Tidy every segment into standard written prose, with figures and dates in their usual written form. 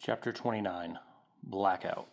Chapter 29, Blackout.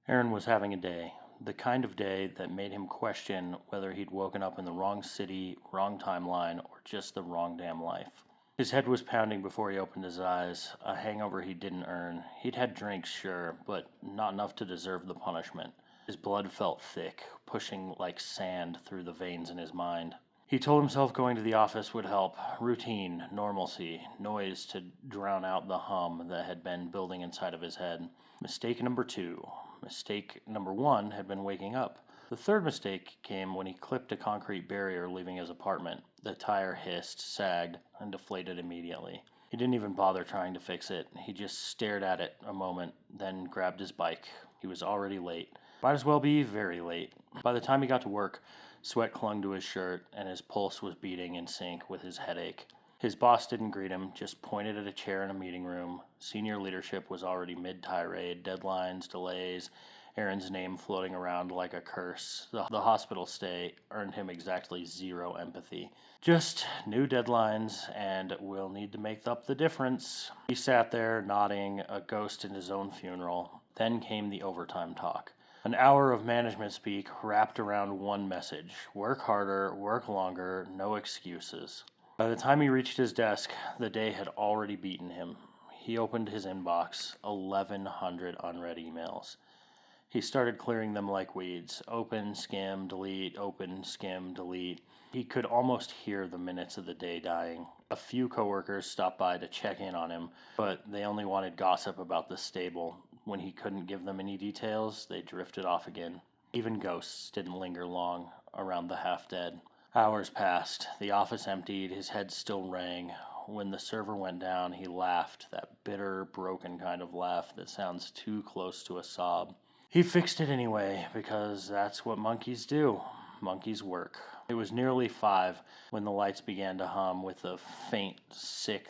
Aaron was having a day, the kind of day that made him question whether he'd woken up in the wrong city, wrong timeline, or just the wrong damn life. His head was pounding before he opened his eyes, a hangover he didn't earn. He'd had drinks, sure, but not enough to deserve the punishment. His blood felt thick, pushing like sand through the veins in his mind. He told himself going to the office would help. Routine, normalcy, noise to drown out the hum that had been building inside of his head. Mistake number 2. Mistake number 1 had been waking up. The third mistake came when he clipped a concrete barrier leaving his apartment. The tire hissed, sagged, and deflated immediately. He didn't even bother trying to fix it. He just stared at it a moment, then grabbed his bike. He was already late. Might as well be very late. By the time he got to work, sweat clung to his shirt, and his pulse was beating in sync with his headache. His boss didn't greet him, just pointed at a chair in a meeting room. Senior leadership was already mid-tirade, deadlines, delays, Aaron's name floating around like a curse. The hospital stay earned him exactly 0 empathy. Just new deadlines, and we'll need to make up the difference. He sat there, nodding, a ghost in his own funeral. Then came the overtime talk. An hour of management speak wrapped around one message. Work harder, work longer, no excuses. By the time he reached his desk, the day had already beaten him. He opened his inbox, 1,100 unread emails. He started clearing them like weeds. Open, skim, delete, open, skim, delete. He could almost hear the minutes of the day dying. A few coworkers stopped by to check in on him, but they only wanted gossip about the stable. When he couldn't give them any details, they drifted off again. Even ghosts didn't linger long around the half-dead. Hours passed. The office emptied. His head still rang. When the server went down, he laughed, that bitter, broken kind of laugh that sounds too close to a sob. He fixed it anyway, because that's what monkeys do. Monkeys work. It was nearly 5 when the lights began to hum with the faint, sick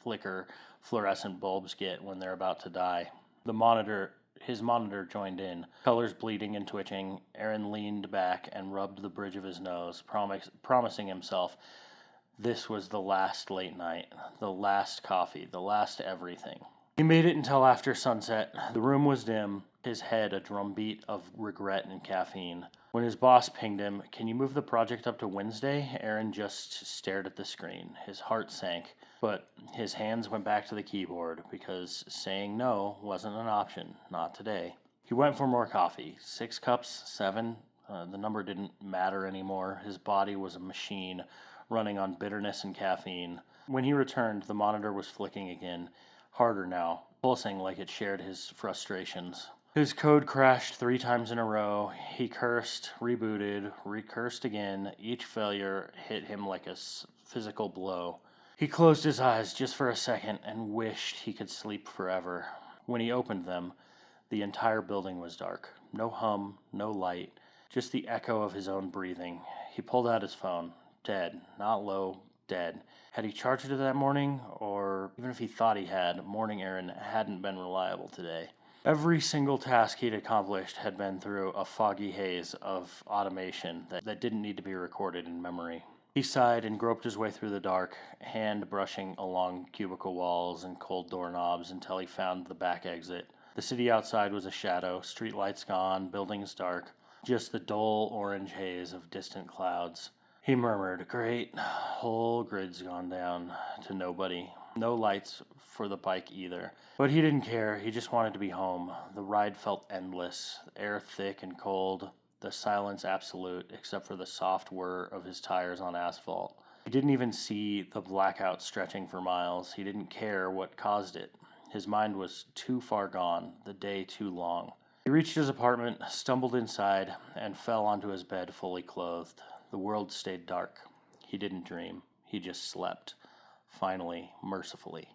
flicker fluorescent bulbs get when they're about to die. His monitor joined in, colors bleeding and twitching. Aaron leaned back and rubbed the bridge of his nose, promising himself this was the last late night, the last coffee, the last everything. He made it until after sunset. The room was dim, his head a drumbeat of regret and caffeine. When his boss pinged him, "Can you move the project up to Wednesday?" Aaron just stared at the screen. His heart sank, but his hands went back to the keyboard because saying no wasn't an option, not today. He went for more coffee. 6 cups, 7? The number didn't matter anymore. His body was a machine running on bitterness and caffeine. When he returned, the monitor was flicking again, harder now, pulsing like it shared his frustrations. His code crashed 3 times in a row. He cursed, rebooted, recursed again. Each failure hit him like a physical blow. He closed his eyes just for a second and wished he could sleep forever. When he opened them, the entire building was dark. No hum, no light, just the echo of his own breathing. He pulled out his phone. Dead. Not low, dead. Had he charged it that morning? Or even if he thought he had, morning Aaron hadn't been reliable today. Every single task he'd accomplished had been through a foggy haze of automation that didn't need to be recorded in memory. He sighed and groped his way through the dark, hand brushing along cubicle walls and cold doorknobs until he found the back exit. The city outside was a shadow, streetlights gone, buildings dark, just the dull orange haze of distant clouds. He murmured, "Great, whole grid's gone down to nobody. No lights for the bike either." But he didn't care. He just wanted to be home. The ride felt endless, the air thick and cold, the silence absolute, except for the soft whir of his tires on asphalt. He didn't even see the blackout stretching for miles. He didn't care what caused it. His mind was too far gone, the day too long. He reached his apartment, stumbled inside, and fell onto his bed fully clothed. The world stayed dark. He didn't dream. He just slept. Finally, mercifully.